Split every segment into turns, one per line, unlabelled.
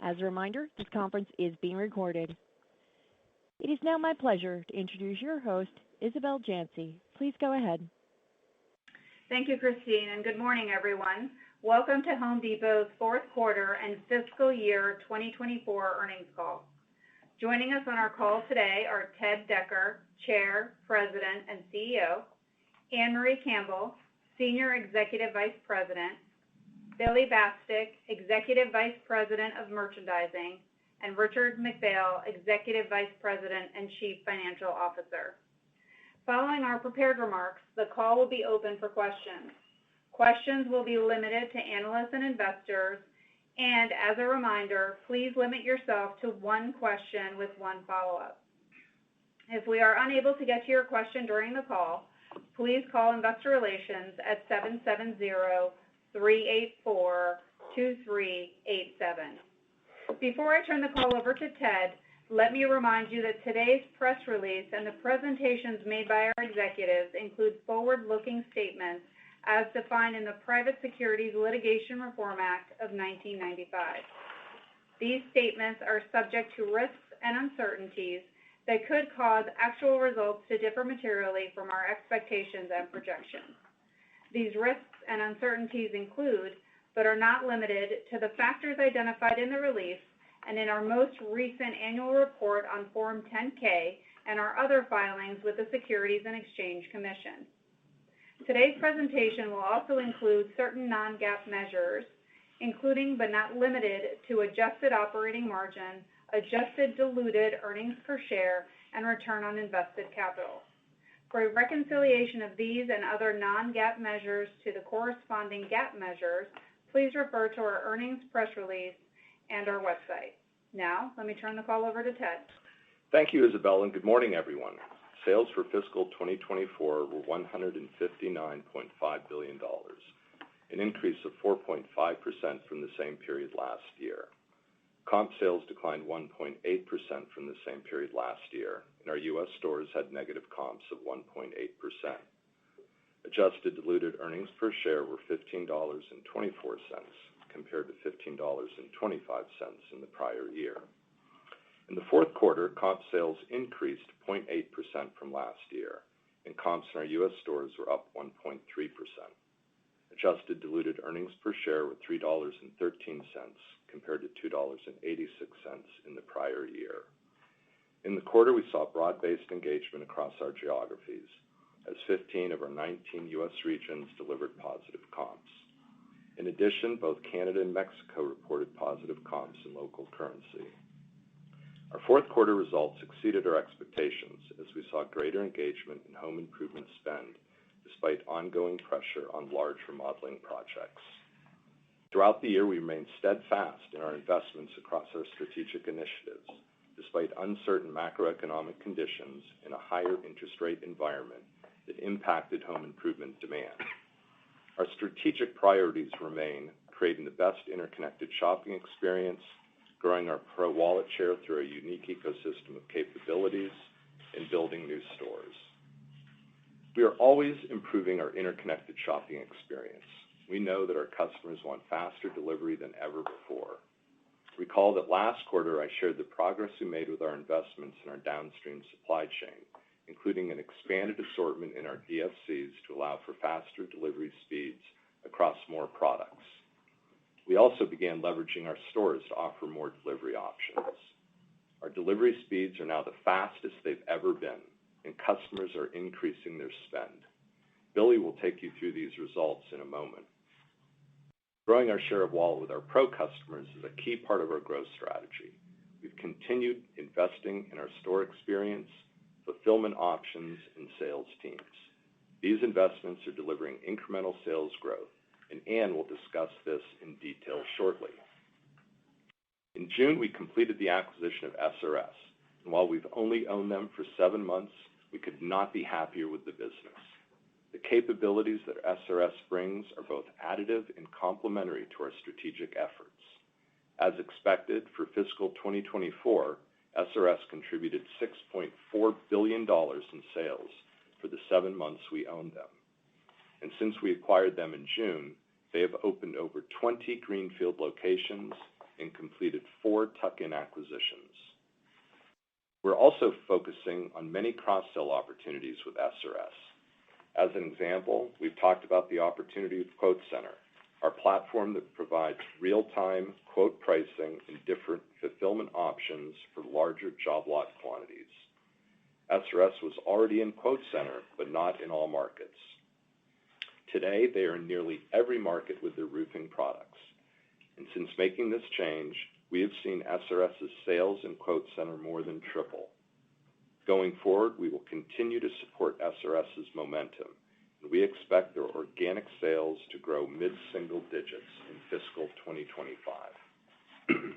As a reminder, this conference is being recorded. It is now my pleasure to introduce your host, Isabel Janci. Please go ahead.
Thank you, Christine, and good morning, everyone. Welcome to Home Depot's fourth quarter and fiscal year 2024 earnings call. Joining us on our call today are Ted Decker, Chair, President, and CEO, Ann-Marie Campbell, Senior Executive Vice President, Billy Bastek, Executive Vice President of Merchandising, and Richard McPhail, Executive Vice President and Chief Financial Officer. Following our prepared remarks, the call will be open for questions. Questions will be limited to analysts and investors, and as a reminder, please limit yourself to one question with one follow-up. If we are unable to get to your question during the call, please call Investor Relations at 770-384-2387. Before I turn the call over to Ted, let me remind you that today's press release and the presentations made by our executives include forward-looking statements as defined in the Private Securities Litigation Reform Act of 1995. These statements are subject to risks and uncertainties that could cause actual results to differ materially from our expectations and projections. These risks and uncertainties include, but are not limited to, the factors identified in the release and in our most recent annual report on Form 10-K and our other filings with the Securities and Exchange Commission. Today's presentation will also include certain non-GAAP measures, including but not limited to adjusted operating margin, adjusted diluted earnings per share, and return on invested capital. For a reconciliation of these and other non-GAAP measures to the corresponding GAAP measures, please refer to our earnings press release and our website. Now, let me turn the call over to Ted.
Thank you, Isabel, and good morning, everyone. Sales for fiscal 2024 were $159.5 billion, an increase of 4.5% from the same period last year. Comp sales declined 1.8% from the same period last year, and our U.S. stores had negative comps of 1.8%. Adjusted diluted earnings per share were $15.24, compared to $15.25 in the prior year. In the fourth quarter, comp sales increased 0.8% from last year, and comps in our U.S. stores were up 1.3%. Adjusted diluted earnings per share were $3.13, compared to $2.86 in the prior year. In the quarter, we saw broad-based engagement across our geographies, as 15 of our 19 U.S. regions delivered positive comps. In addition, both Canada and Mexico reported positive comps in local currency. Our fourth quarter results exceeded our expectations as we saw greater engagement in home improvement spend, despite ongoing pressure on large remodeling projects. Throughout the year, we remained steadfast in our investments across our strategic initiatives, despite uncertain macroeconomic conditions and a higher interest rate environment that impacted home improvement demand. Our strategic priorities remain creating the best interconnected shopping experience, growing our Pro Wallet share through a unique ecosystem of capabilities, and building new stores. We are always improving our interconnected shopping experience. We know that our customers want faster delivery than ever before. Recall that last quarter I shared the progress we made with our investments in our downstream supply chain, including an expanded assortment in our DFCs to allow for faster delivery speeds across more products. We also began leveraging our stores to offer more delivery options. Our delivery speeds are now the fastest they've ever been, and customers are increasing their spend. Billy will take you through these results in a moment. Growing our share of wallet with our Pro customers is a key part of our growth strategy. We've continued investing in our store experience, fulfillment options, and sales teams. These investments are delivering incremental sales growth, and Ann will discuss this in detail shortly. In June, we completed the acquisition of SRS, and while we've only owned them for 7 months, we could not be happier with the business. The capabilities that SRS brings are both additive and complementary to our strategic efforts. As expected, for fiscal 2024, SRS contributed $6.4 billion in sales for the 7 months we owned them. And since we acquired them in June, they have opened over 20 greenfield locations and completed 4 tuck-in acquisitions. We're also focusing on many cross-sell opportunities with SRS. As an example, we've talked about the opportunity with Quote Center, our platform that provides real-time quote pricing and different fulfillment options for larger job lot quantities. SRS was already in Quote Center, but not in all markets. Today, they are in nearly every market with their roofing products. And since making this change, we have seen SRS's sales in Quote Center more than triple. Going forward, we will continue to support SRS's momentum, and we expect their organic sales to grow mid-single digits in fiscal 2025.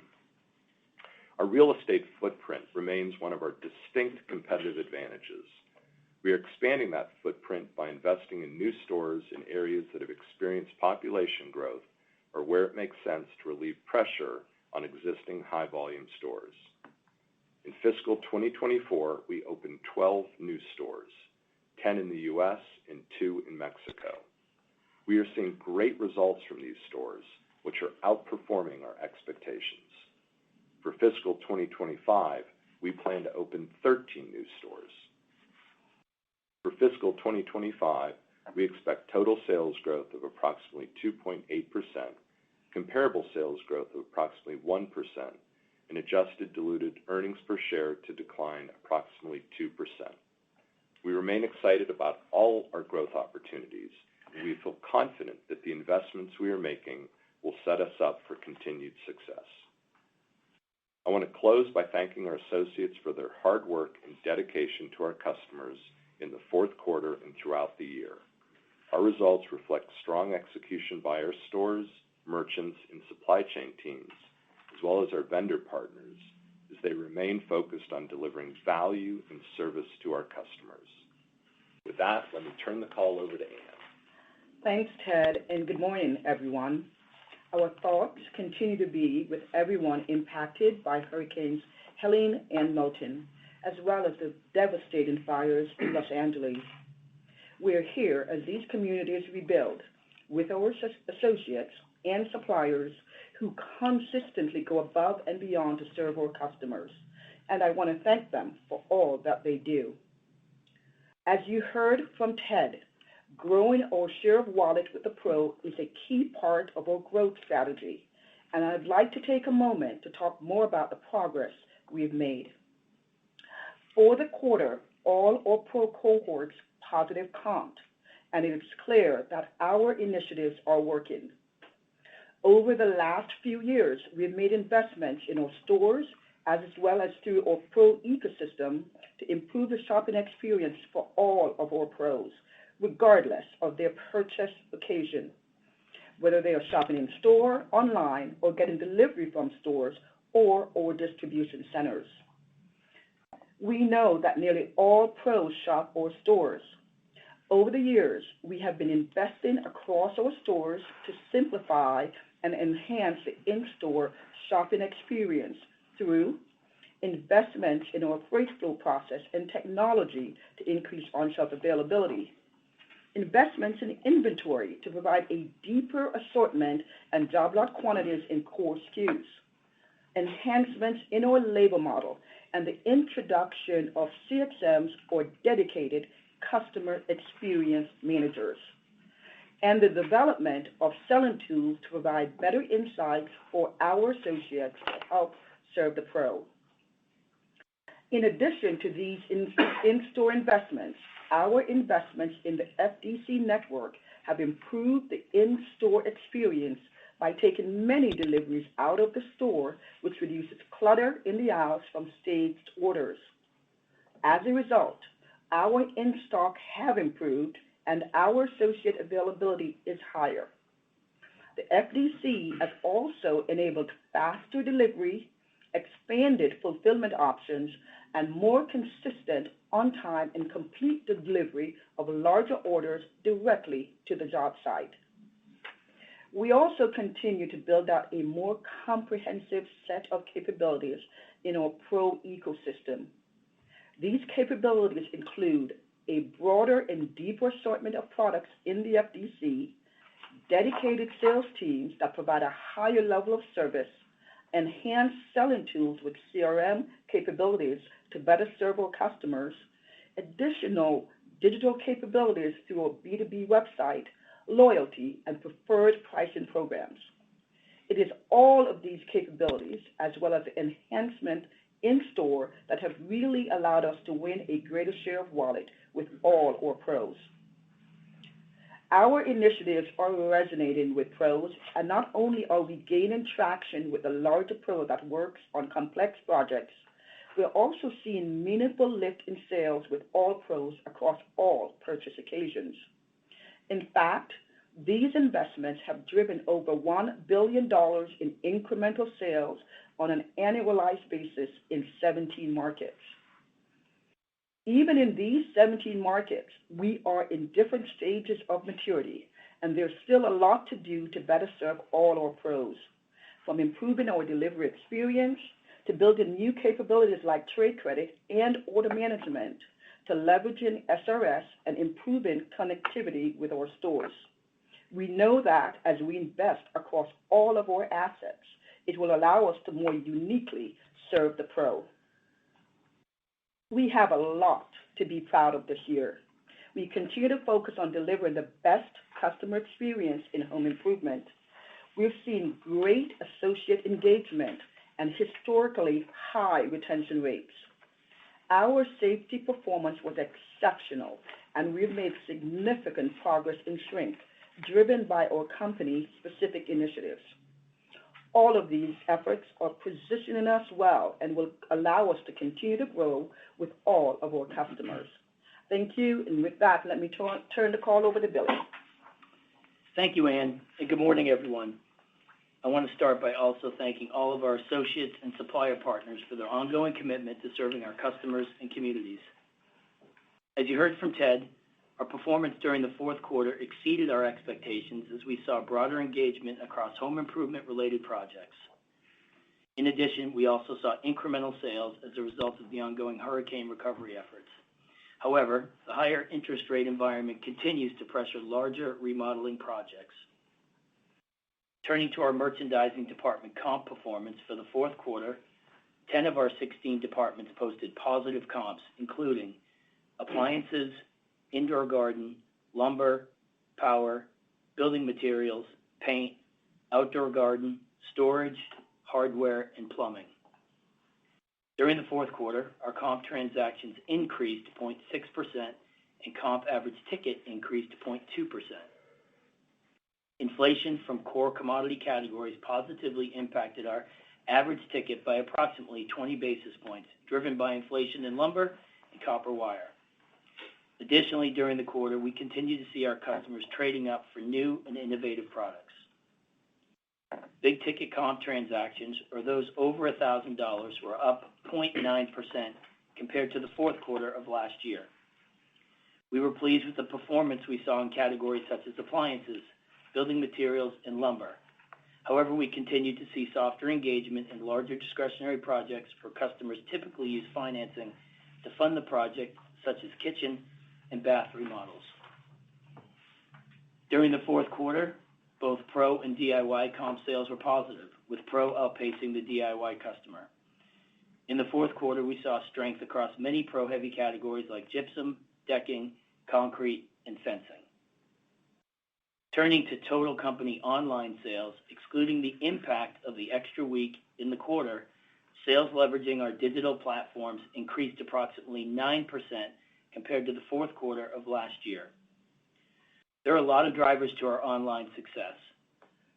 Our real estate footprint remains one of our distinct competitive advantages. We are expanding that footprint by investing in new stores in areas that have experienced population growth or where it makes sense to relieve pressure on existing high-volume stores. In fiscal 2024, we opened 12 new stores, 10 in the U.S. and 2 in Mexico. We are seeing great results from these stores, which are outperforming our expectations. For fiscal 2025, we plan to open 13 new stores. For fiscal 2025, we expect total sales growth of approximately 2.8%, comparable sales growth of approximately 1%, and adjusted diluted earnings per share to decline approximately 2%. We remain excited about all our growth opportunities, and we feel confident that the investments we are making will set us up for continued success. I want to close by thanking our associates for their hard work and dedication to our customers in the fourth quarter and throughout the year. Our results reflect strong execution by our stores, merchants, and supply chain teams, as well as our vendor partners, as they remain focused on delivering value and service to our customers. With that, let me turn the call over to Ann.
Thanks, Ted, and good morning, everyone. Our thoughts continue to be with everyone impacted by Hurricanes Helene and Milton, as well as the devastating fires in Los Angeles. We are here as these communities rebuild with our associates and suppliers who consistently go above and beyond to serve our customers, and I want to thank them for all that they do. As you heard from Ted, growing our share of wallet with the pro is a key part of our growth strategy, and I'd like to take a moment to talk more about the progress we've made. For the quarter, all our pro cohorts positive comped, and it is clear that our initiatives are working. Over the last few years, we've made investments in our stores as well as through our pro ecosystem to improve the shopping experience for all of our pros, regardless of their purchase occasion, whether they are shopping in store, online, or getting delivery from stores or our distribution centers. We know that nearly all pros shop our stores. Over the years, we have been investing across our stores to simplify and enhance the in-store shopping experience through investments in our freight flow process and technology to increase on-shelf availability, investments in inventory to provide a deeper assortment and job lot quantities in core SKUs, enhancements in our labor model, and the introduction of CXMs or dedicated customer experience managers, and the development of selling tools to provide better insights for our associates to help serve the pro. In addition to these in-store investments, our investments in the FDC network have improved the in-store experience by taking many deliveries out of the store, which reduces clutter in the aisles from staged orders. As a result, our in-stock have improved and our associate availability is higher. The FDC has also enabled faster delivery, expanded fulfillment options, and more consistent on-time and complete delivery of larger orders directly to the job site. We also continue to build out a more comprehensive set of capabilities in our pro ecosystem. These capabilities include a broader and deeper assortment of products in the FDC, dedicated sales teams that provide a higher level of service, enhanced selling tools with CRM capabilities to better serve our customers, additional digital capabilities through a B2B website, loyalty, and preferred pricing programs. It is all of these capabilities, as well as enhancement in store, that have really allowed us to win a greater share of wallet with all our pros. Our initiatives are resonating with pros, and not only are we gaining traction with the larger pro that works on complex projects, we're also seeing meaningful lift in sales with all pros across all purchase occasions. In fact, these investments have driven over $1 billion in incremental sales on an annualized basis in 17 markets. Even in these 17 markets, we are in different stages of maturity, and there's still a lot to do to better serve all our pros, from improving our delivery experience to building new capabilities like trade credit and order management, to leveraging SRS and improving connectivity with our stores. We know that as we invest across all of our assets, it will allow us to more uniquely serve the pro. We have a lot to be proud of this year. We continue to focus on delivering the best customer experience in home improvement. We've seen great associate engagement and historically high retention rates. Our safety performance was exceptional, and we've made significant progress in shrink, driven by our company's specific initiatives. All of these efforts are positioning us well and will allow us to continue to grow with all of our customers. Thank you, and with that, let me turn the call over to Billy.
Thank you, Ann, and good morning, everyone. I want to start by also thanking all of our associates and supplier partners for their ongoing commitment to serving our customers and communities. As you heard from Ted, our performance during the fourth quarter exceeded our expectations as we saw broader engagement across home improvement-related projects. In addition, we also saw incremental sales as a result of the ongoing hurricane recovery efforts. However, the higher interest rate environment continues to pressure larger remodeling projects. Turning to our merchandising department comp performance for the fourth quarter, 10 of our 16 departments posted positive comps, including appliances, indoor garden, lumber, power, building materials, paint, outdoor garden, storage, hardware, and plumbing. During the fourth quarter, our comp transactions increased 0.6% and comp average ticket increased 0.2%. Inflation from core commodity categories positively impacted our average ticket by approximately 20 basis points, driven by inflation in lumber and copper wire. Additionally, during the quarter, we continue to see our customers trading up for new and innovative products. Big ticket comp transactions, or those over $1,000, were up 0.9% compared to the fourth quarter of last year. We were pleased with the performance we saw in categories such as appliances, building materials, and lumber. However, we continue to see softer engagement in larger discretionary projects where customers typically use financing to fund the project, such as kitchen and bath remodels. During the fourth quarter, both Pro and DIY comp sales were positive, with Pro outpacing the DIY customer. In the fourth quarter, we saw strength across many Pro-heavy categories like gypsum, decking, concrete, and fencing. Turning to total company online sales, excluding the impact of the extra week in the quarter, sales leveraging our digital platforms increased approximately 9% compared to the fourth quarter of last year. There are a lot of drivers to our online success,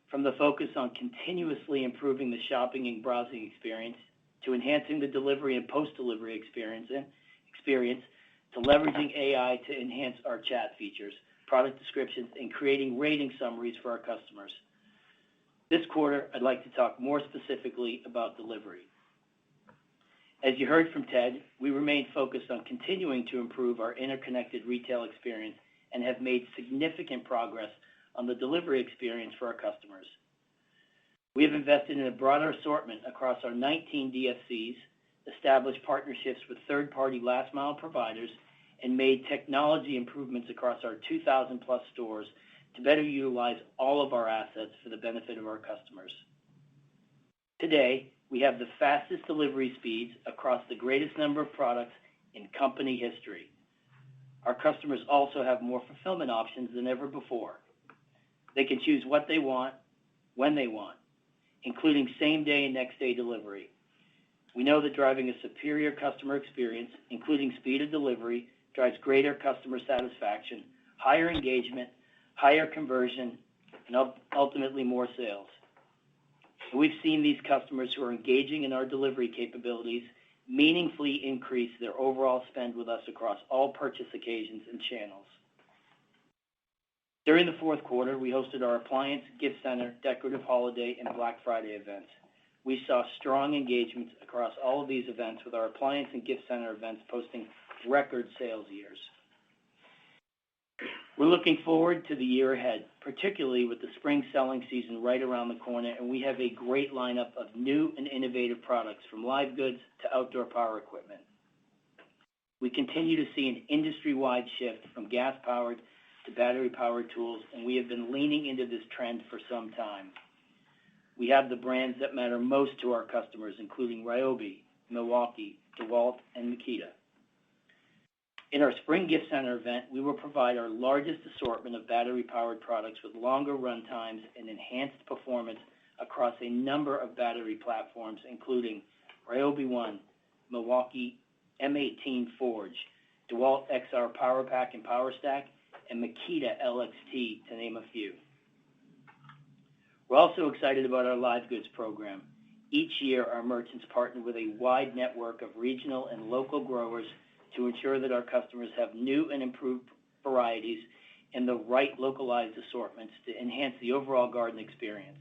from the focus on continuously improving the shopping and browsing experience to enhancing the delivery and post-delivery experience to leveraging AI to enhance our chat features, product descriptions, and creating rating summaries for our customers. This quarter, I'd like to talk more specifically about delivery. As you heard from Ted, we remain focused on continuing to improve our interconnected retail experience and have made significant progress on the delivery experience for our customers. We have invested in a broader assortment across our 19 DFCs, established partnerships with third-party last-mile providers, and made technology improvements across our 2,000-plus stores to better utilize all of our assets for the benefit of our customers. Today, we have the fastest delivery speeds across the greatest number of products in company history. Our customers also have more fulfillment options than ever before. They can choose what they want, when they want, including same-day and next-day delivery. We know that driving a superior customer experience, including speed of delivery, drives greater customer satisfaction, higher engagement, higher conversion, and ultimately more sales. And we've seen these customers who are engaging in our delivery capabilities meaningfully increase their overall spend with us across all purchase occasions and channels. During the fourth quarter, we hosted our Appliance, Gift Center, Decorative Holiday, and Black Friday events. We saw strong engagements across all of these events, with our Appliance and Gift Center events posting record sales years. We're looking forward to the year ahead, particularly with the spring selling season right around the corner, and we have a great lineup of new and innovative products, from live goods to outdoor power equipment. We continue to see an industry-wide shift from gas-powered to battery-powered tools, and we have been leaning into this trend for some time. We have the brands that matter most to our customers, including Ryobi, Milwaukee, DeWalt, and Makita. In our Spring Gift Center event, we will provide our largest assortment of battery-powered products with longer run times and enhanced performance across a number of battery platforms, including Ryobi One, Milwaukee M18 Forge, DeWalt XR Power Pack and Power Stack, and Makita LXT, to name a few. We're also excited about our live goods program. Each year, our merchants partner with a wide network of regional and local growers to ensure that our customers have new and improved varieties and the right localized assortments to enhance the overall garden experience.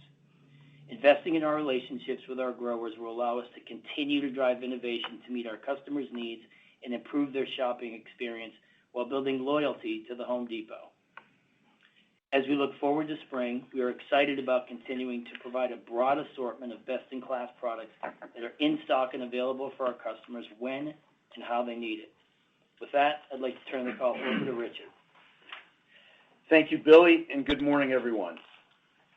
Investing in our relationships with our growers will allow us to continue to drive innovation to meet our customers' needs and improve their shopping experience while building loyalty to the Home Depot. As we look forward to spring, we are excited about continuing to provide a broad assortment of best-in-class products that are in stock and available for our customers when and how they need it. With that, I'd like to turn the call over to Richard.
Thank you, Billy, and good morning, everyone.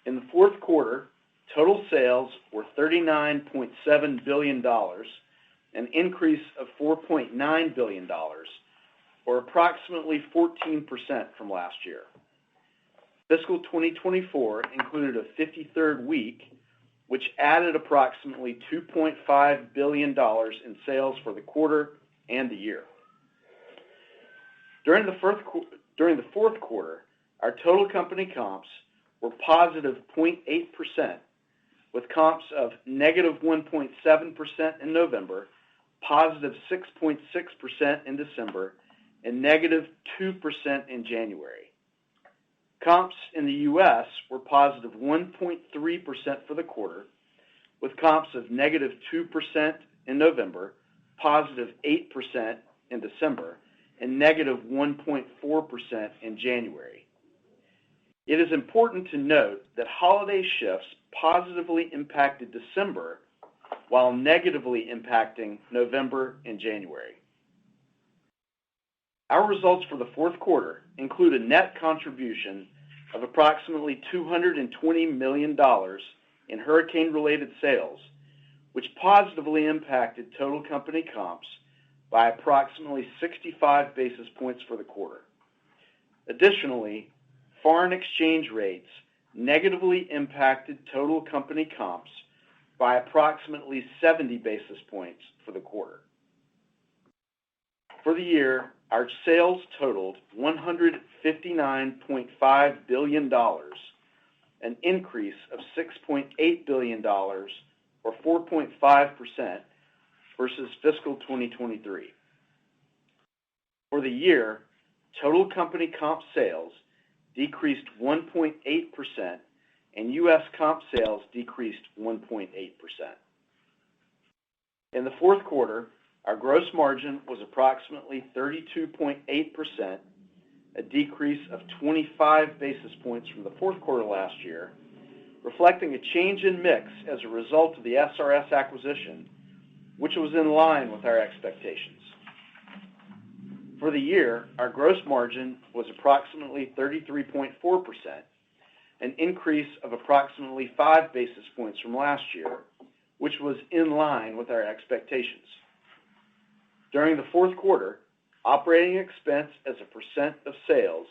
In the fourth quarter, total sales were $39.7 billion, an increase of $4.9 billion, or approximately 14% from last year. Fiscal 2024 included a 53rd week, which added approximately $2.5 billion in sales for the quarter and the year. During the fourth quarter, our total company comps were positive 0.8%, with comps of negative 1.7% in November, positive 6.6% in December, and negative 2% in January. Comps in the U.S. were positive 1.3% for the quarter, with comps of negative 2% in November, positive 8% in December, and negative 1.4% in January. It is important to note that holiday shifts positively impacted December while negatively impacting November and January. Our results for the fourth quarter include a net contribution of approximately $220 million in hurricane-related sales, which positively impacted total company comps by approximately 65 basis points for the quarter. Additionally, foreign exchange rates negatively impacted total company comps by approximately 70 basis points for the quarter. For the year, our sales totaled $159.5 billion, an increase of $6.8 billion, or 4.5%, versus fiscal 2023. For the year, total company comp sales decreased 1.8%, and U.S. comp sales decreased 1.8%. In the fourth quarter, our gross margin was approximately 32.8%, a decrease of 25 basis points from the fourth quarter last year, reflecting a change in mix as a result of the SRS acquisition, which was in line with our expectations. For the year, our gross margin was approximately 33.4%, an increase of approximately 5 basis points from last year, which was in line with our expectations. During the fourth quarter, operating expense as a percent of sales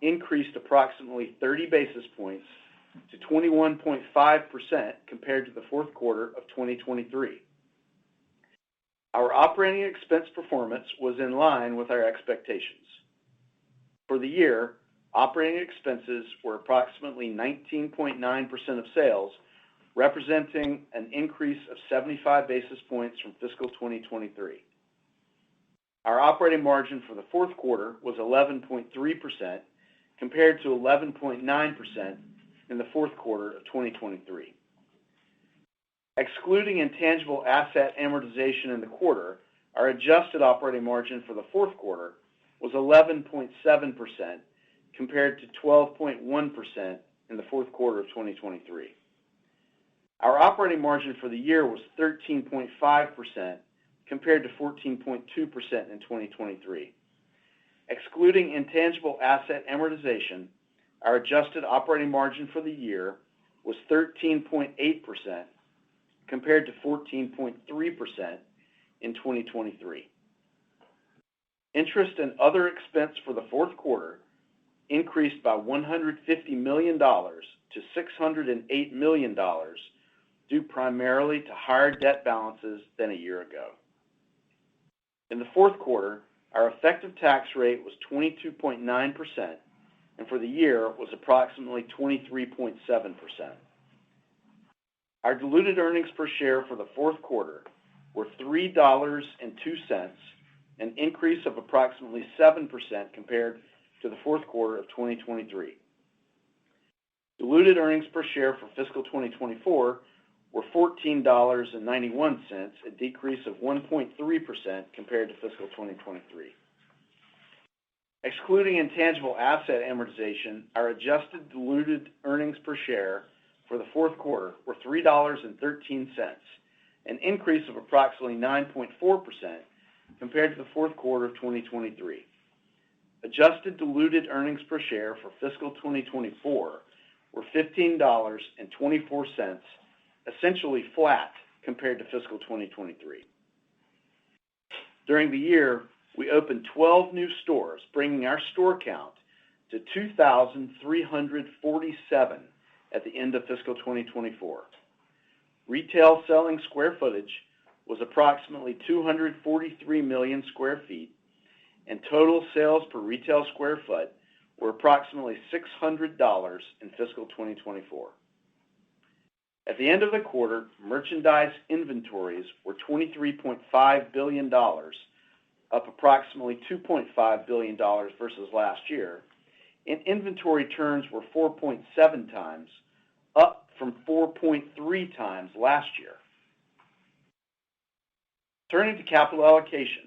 increased approximately 30 basis points to 21.5% compared to the fourth quarter of 2023. Our operating expense performance was in line with our expectations. For the year, operating expenses were approximately 19.9% of sales, representing an increase of 75 basis points from fiscal 2023. Our operating margin for the fourth quarter was 11.3% compared to 11.9% in the fourth quarter of 2023. Excluding intangible asset amortization in the quarter, our adjusted operating margin for the fourth quarter was 11.7% compared to 12.1% in the fourth quarter of 2023. Our operating margin for the year was 13.5% compared to 14.2% in 2023. Excluding intangible asset amortization, our adjusted operating margin for the year was 13.8% compared to 14.3% in 2023. Interest and other expense for the fourth quarter increased by $150 million to $608 million, due primarily to higher debt balances than a year ago. In the fourth quarter, our effective tax rate was 22.9%, and for the year was approximately 23.7%. Our diluted earnings per share for the fourth quarter were $3.02, an increase of approximately 7% compared to the fourth quarter of 2023. Diluted earnings per share for fiscal 2024 were $14.91, a decrease of 1.3% compared to fiscal 2023. Excluding intangible asset amortization, our adjusted diluted earnings per share for the fourth quarter were $3.13, an increase of approximately 9.4% compared to the fourth quarter of 2023. Adjusted diluted earnings per share for fiscal 2024 were $15.24, essentially flat compared to fiscal 2023. During the year, we opened 12 new stores, bringing our store count to 2,347 at the end of fiscal 2024. Retail selling square footage was approximately 243 million square feet, and total sales per retail square foot were approximately $600 in fiscal 2024. At the end of the quarter, merchandise inventories were $23.5 billion, up approximately $2.5 billion versus last year, and inventory turns were 4.7 times, up from 4.3 times last year. Turning to capital allocation.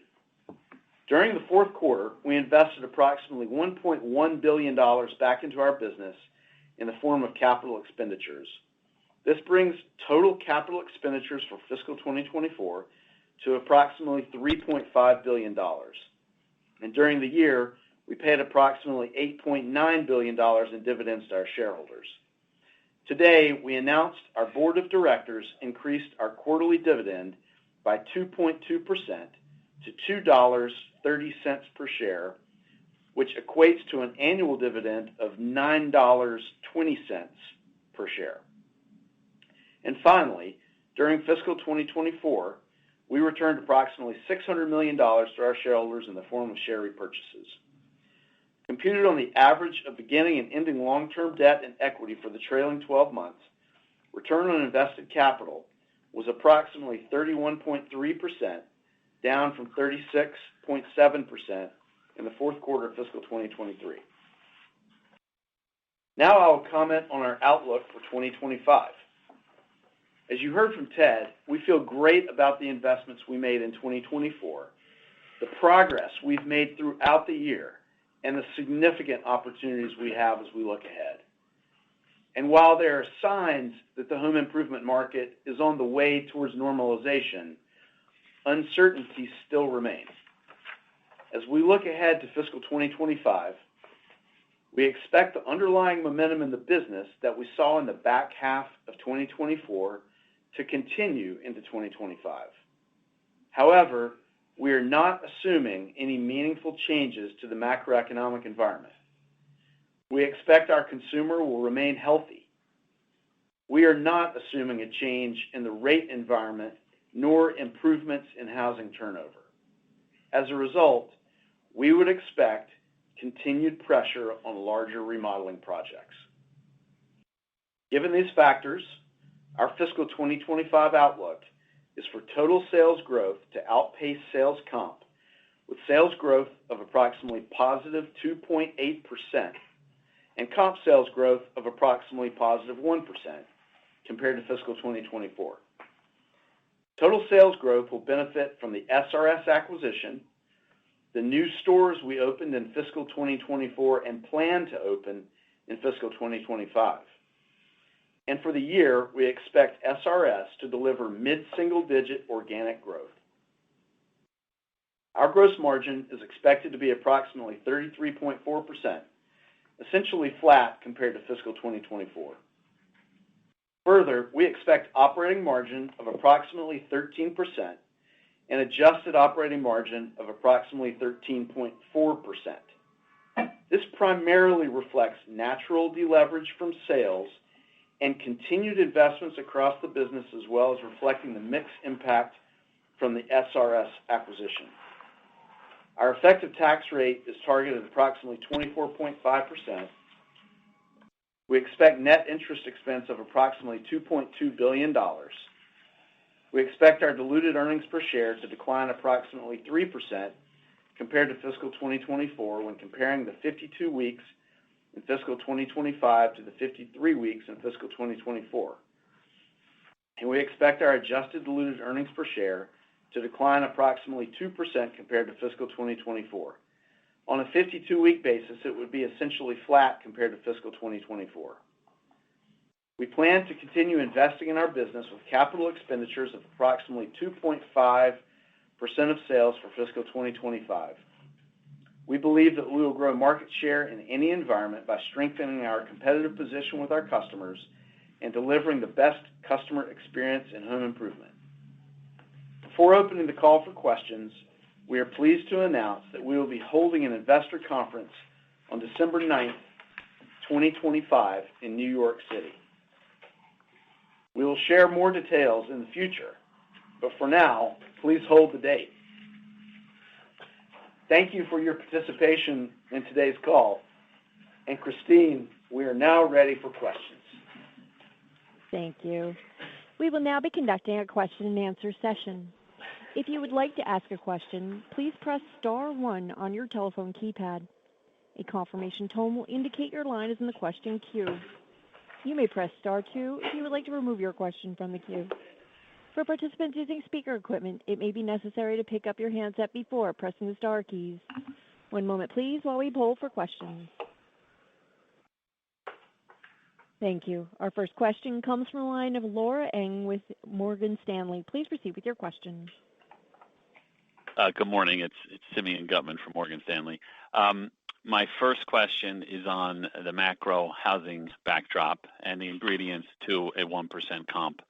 During the fourth quarter, we invested approximately $1.1 billion back into our business in the form of capital expenditures. This brings total capital expenditures for fiscal 2024 to approximately $3.5 billion. And during the year, we paid approximately $8.9 billion in dividends to our shareholders. Today, we announced our board of directors increased our quarterly dividend by 2.2% to $2.30 per share, which equates to an annual dividend of $9.20 per share. And finally, during fiscal 2024, we returned approximately $600 million to our shareholders in the form of share repurchases. Computed on the average of beginning and ending long-term debt and equity for the trailing 12 months, return on invested capital was approximately 31.3%, down from 36.7% in the fourth quarter of fiscal 2023. Now I will comment on our outlook for 2025. As you heard from Ted, we feel great about the investments we made in 2024, the progress we've made throughout the year, and the significant opportunities we have as we look ahead. And while there are signs that the home improvement market is on the way towards normalization, uncertainty still remains. As we look ahead to fiscal 2025, we expect the underlying momentum in the business that we saw in the back half of 2024 to continue into 2025. However, we are not assuming any meaningful changes to the macroeconomic environment. We expect our consumer will remain healthy. We are not assuming a change in the rate environment nor improvements in housing turnover. As a result, we would expect continued pressure on larger remodeling projects. Given these factors, our fiscal 2025 outlook is for total sales growth to outpace sales comp, with sales growth of approximately positive 2.8% and comp sales growth of approximately positive 1% compared to fiscal 2024. Total sales growth will benefit from the SRS acquisition, the new stores we opened in fiscal 2024 and plan to open in fiscal 2025. And for the year, we expect SRS to deliver mid-single-digit organic growth. Our gross margin is expected to be approximately 33.4%, essentially flat compared to fiscal 2024. Further, we expect operating margin of approximately 13% and adjusted operating margin of approximately 13.4%. This primarily reflects natural deleverage from sales and continued investments across the business, as well as reflecting the mixed impact from the SRS acquisition. Our effective tax rate is targeted at approximately 24.5%. We expect net interest expense of approximately $2.2 billion. We expect our diluted earnings per share to decline approximately 3% compared to fiscal 2024 when comparing the 52 weeks in fiscal 2025 to the 53 weeks in fiscal 2024. And we expect our adjusted diluted earnings per share to decline approximately 2% compared to fiscal 2024. On a 52-week basis, it would be essentially flat compared to fiscal 2024. We plan to continue investing in our business with capital expenditures of approximately 2.5% of sales for fiscal 2025. We believe that we will grow market share in any environment by strengthening our competitive position with our customers and delivering the best customer experience in home improvement. Before opening the call for questions, we are pleased to announce that we will be holding an investor conference on December 9th, 2025 in New York City. We will share more details in the future, but for now, please hold the date. Thank you for your participation in today's call. And Christine, we are now ready for questions.
Thank you. We will now be conducting a question and answer session. If you would like to ask a question, please press star 1 on your telephone keypad. A confirmation tone will indicate your line is in the question queue. You may press star 2 if you would like to remove your question from the queue. For participants using speaker equipment, it may be necessary to pick up your handset before pressing the star keys. One moment, please, while we poll for questions. Thank you. Our first question comes from the line of Laura Ng with Morgan Stanley. Please proceed with your question.
Good morning. It's Simeon Gutman from Morgan Stanley. My first question is on the macro housing backdrop and the ingredients to a 1% comp.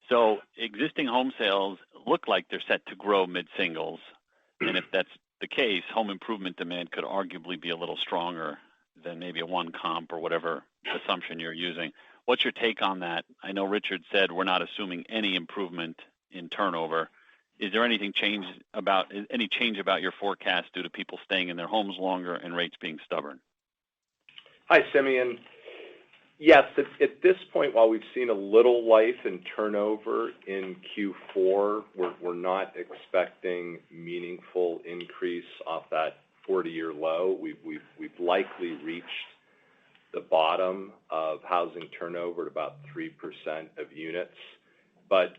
So existing home sales look like they're set to grow mid-singles. And if that's the case, home improvement demand could arguably be a little stronger than maybe a 1 comp or whatever assumption you're using. What's your take on that? I know Richard said we're not assuming any improvement in turnover. Is there any change about your forecast due to people staying in their homes longer and rates being stubborn?
Hi, Simeon. Yes, at this point, while we've seen a little life in turnover in Q4, we're not expecting meaningful increase off that 40-year low. We've likely reached the bottom of housing turnover at about 3% of units, but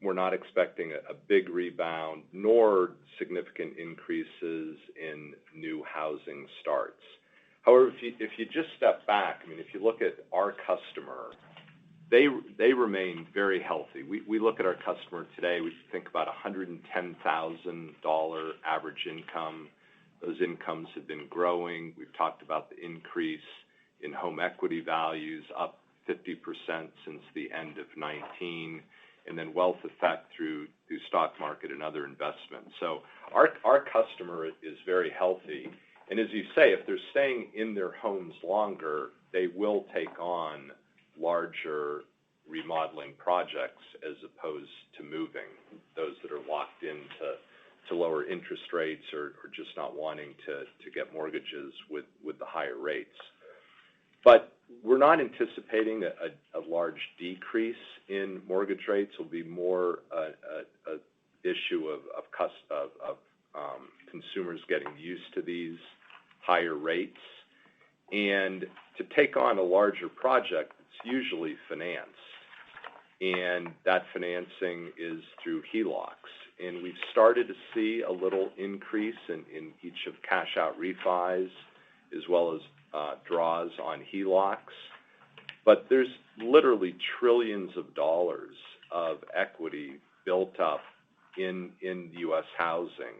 we're not expecting a big rebound nor significant increases in new housing starts. However, if you just step back, I mean, if you look at our customer, they remain very healthy. We look at our customer today, we think about $110,000 average income. Those incomes have been growing. We've talked about the increase in home equity values, up 50% since the end of 19. and then wealth effect through stock market and other investments. So our customer is very healthy. And as you say, if they're staying in their homes longer, they will take on larger remodeling projects as opposed to moving, those that are locked into lower interest rates or just not wanting to get mortgages with the higher rates. But we're not anticipating a large decrease in mortgage rates. It will be more a issue of consumers getting used to these higher rates. And to take on a larger project, it's usually financed. And that financing is through HELOCs. And we've started to see a little increase in each of cash out refis as well as draws on HELOCs. But there's literally trillions of dollars of equity built up in U.S. housing.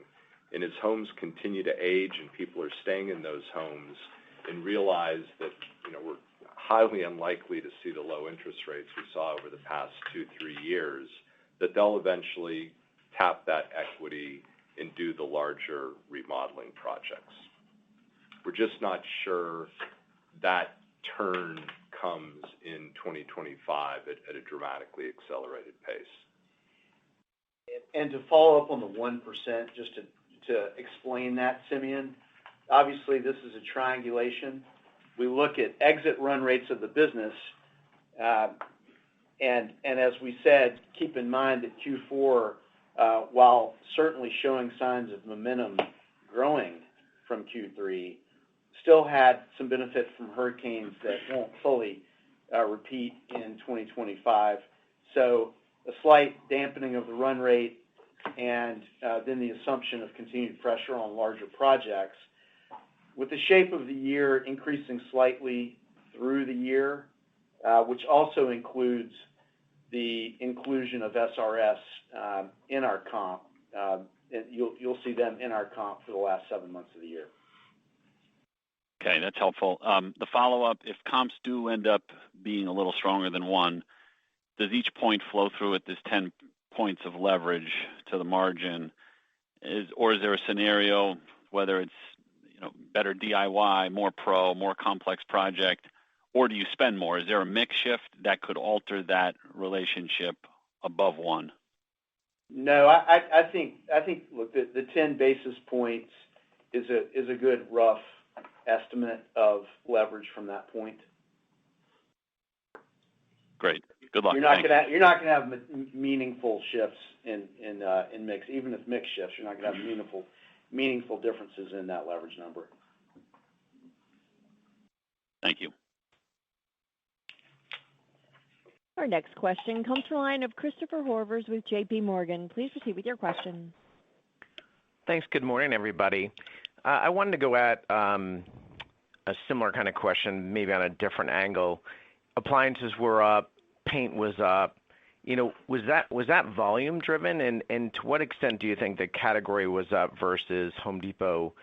And as homes continue to age and people are staying in those homes and realize that, we're highly unlikely to see the low interest rates we saw over the past 2-3 years, that they'll eventually tap that equity and do the larger remodeling projects. We're just not sure that turn comes in 2025 at a dramatically accelerated pace.
And to follow up on the 1%, just to explain that, Simeon, obviously this is a triangulation. We look at exit run rates of the business, and as we said, keep in mind that Q4, while certainly showing signs of momentum growing from Q3, still had some benefit from hurricanes that won't fully repeat in 2025. So a slight dampening of the run rate and then the assumption of continued pressure on larger projects. With the shape of the year increasing slightly through the year, which also includes the inclusion of SRS in our comp, you'll see them in our comp for the last 7 months of the year.
Okay, that's helpful. The follow-up, if comps do end up being a little stronger than 1, does each point flow through at this 10 points of leverage to the margin? Or is there a scenario, whether it's better DIY, more pro, more complex project, or do you spend more? Is there a mix shift that could alter that relationship above 1?
No, I think look, the 10 basis points is a good rough estimate of leverage from that point. Great. Good luck. You're not going to have meaningful shifts in mix. Even if mix shifts, you're not going to have meaningful differences in that leverage number.
Thank you.
Our next question comes from the line of Christopher Horvers with J.P. Morgan. Please proceed with your question.
Thanks. Good morning, everybody. I wanted to go at a similar kind of question, maybe on a different angle. Appliances were up, paint was up. Was that volume driven? And to what extent do you think the category was up versus Home Depot,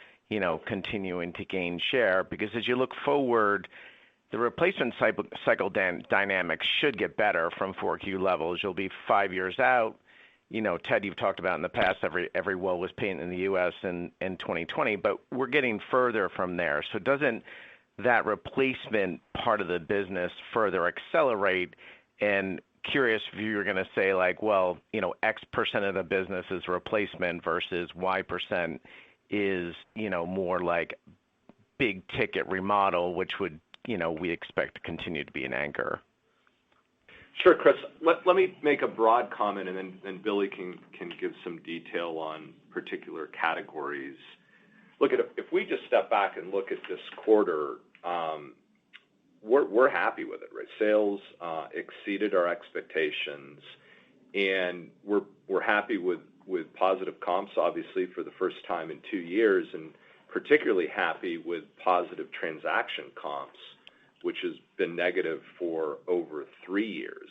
continuing to gain share? Because as you look forward, the replacement cycle dynamics should get better from 4Q levels. You'll be 5 years out. Ted, you've talked about in the past, every wall was painted in the U.S. in 2020, but we're getting further from there. So doesn't that replacement part of the business further accelerate? And curious if you were going to say X percent of the business is replacement versus Y percent is, more like big ticket remodel, which would, we expect to continue to be an anchor.
Sure, Chris. Let me make a broad comment, and then Billy can give some detail on particular categories. Look, if we just step back and look at this quarter, we're happy with it, right? Sales exceeded our expectations, and we're happy with positive comps, obviously, for the first time in 2 years, and particularly happy with positive transaction comps, which has been negative for over 3 years.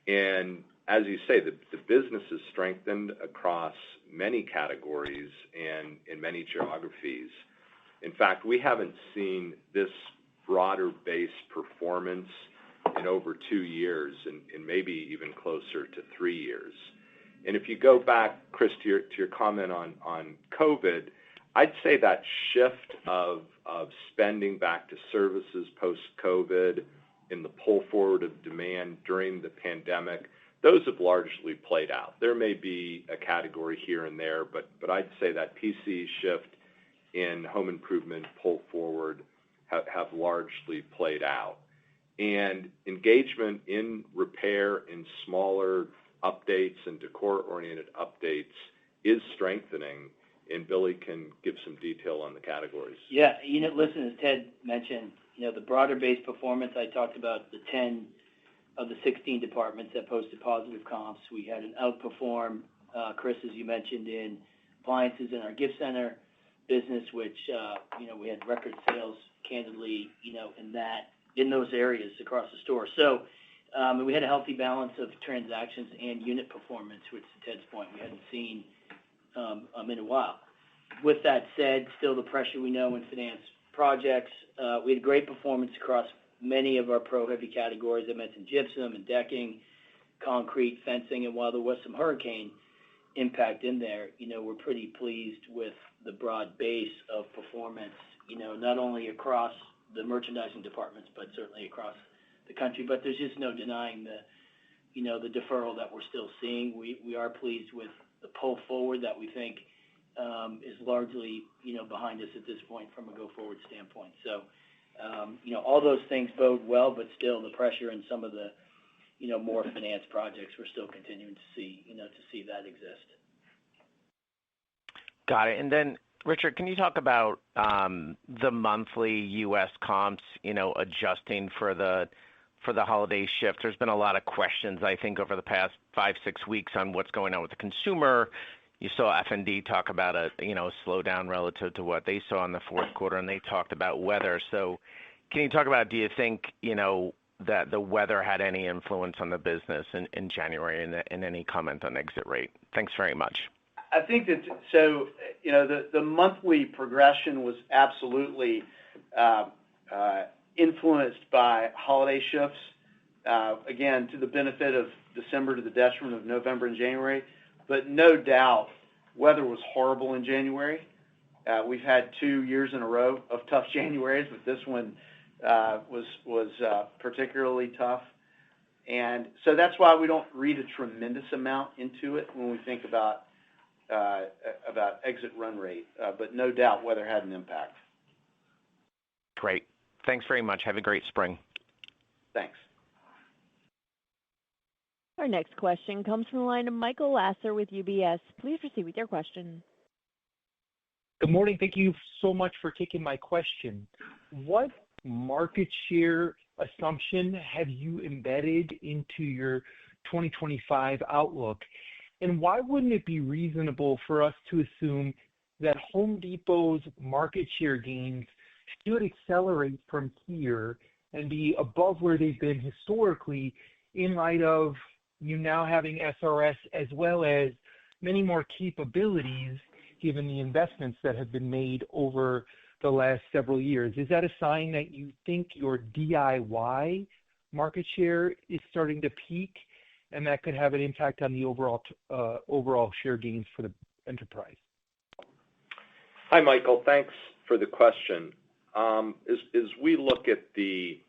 And as you say, the business has strengthened across many categories and in many geographies. In fact, we haven't seen this broader base performance in over 2 years and maybe even closer to 3 years. And if you go back, Chris, to your comment on COVID, I'd say that shift of spending back to services post-COVID and the pull forward of demand during the pandemic, those have largely played out. There may be a category here and there, but I'd say that PC shift in home improvement pull forward have largely played out. And engagement in repair in smaller updates and decor-oriented updates is strengthening, and Billy can give some detail on the categories.
Yeah, listen, as Ted mentioned, the broader-based performance, I talked about the 10 of the 16 departments that posted positive comps. We had an outperform, Chris, as you mentioned, in appliances in our gift center business, which, we had record sales, candidly, in those areas across the store. So we had a healthy balance of transactions and unit performance, which, to Ted's point, we hadn't seen in a while. With that said, still the pressure we know in finance projects. We had great performance across many of our pro-heavy categories. I mentioned gypsum and decking, concrete, fencing, and while there was some hurricane impact in there, we're pretty pleased with the broad base of performance, not only across the merchandising departments, but certainly across the country. But there's just no denying the deferral that we're still seeing. We are pleased with the pull forward that we think is largely, behind us at this point from a go-forward standpoint. So, all those things bode well, but still the pressure in some of the, more finance projects, we're still continuing to see that exist.
Got it. And then, Richard, can you talk about the monthly U.S. comps, adjusting for the holiday shift? There's been a lot of questions, I think, over the past 5-6 weeks on what's going on with the consumer. You saw F&D talk about a slowdown relative to what they saw in the fourth quarter, and they talked about weather. So can you talk about, do you think, that the weather had any influence on the business in January, and any comment on exit rate? Thanks very much.
I think that, so, the monthly progression was absolutely influenced by holiday shifts, again, to the benefit of December, to the detriment of November and January. But no doubt, weather was horrible in January. We've had 2 years in a row of tough Januaries, but this one was particularly tough. And so that's why we don't read a tremendous amount into it when we think about exit run rate. But no doubt, weather had an impact.
Great. Thanks very much. Have a great spring.
Thanks.
Our next question comes from the line of Michael Lasser with UBS. Please proceed with your question.
Good morning. Thank you so much for taking my question. What market share assumption have you embedded into your 2025 outlook? And why wouldn't it be reasonable for us to assume that Home Depot's market share gains should accelerate from here and be above where they've been historically, in light of you now having SRS as well as many more capabilities given the investments that have been made over the last several years? Is that a sign that you think your DIY market share is starting to peak, and that could have an impact on the overall share gains for the enterprise?
Hi, Michael. Thanks for the question. As we look at the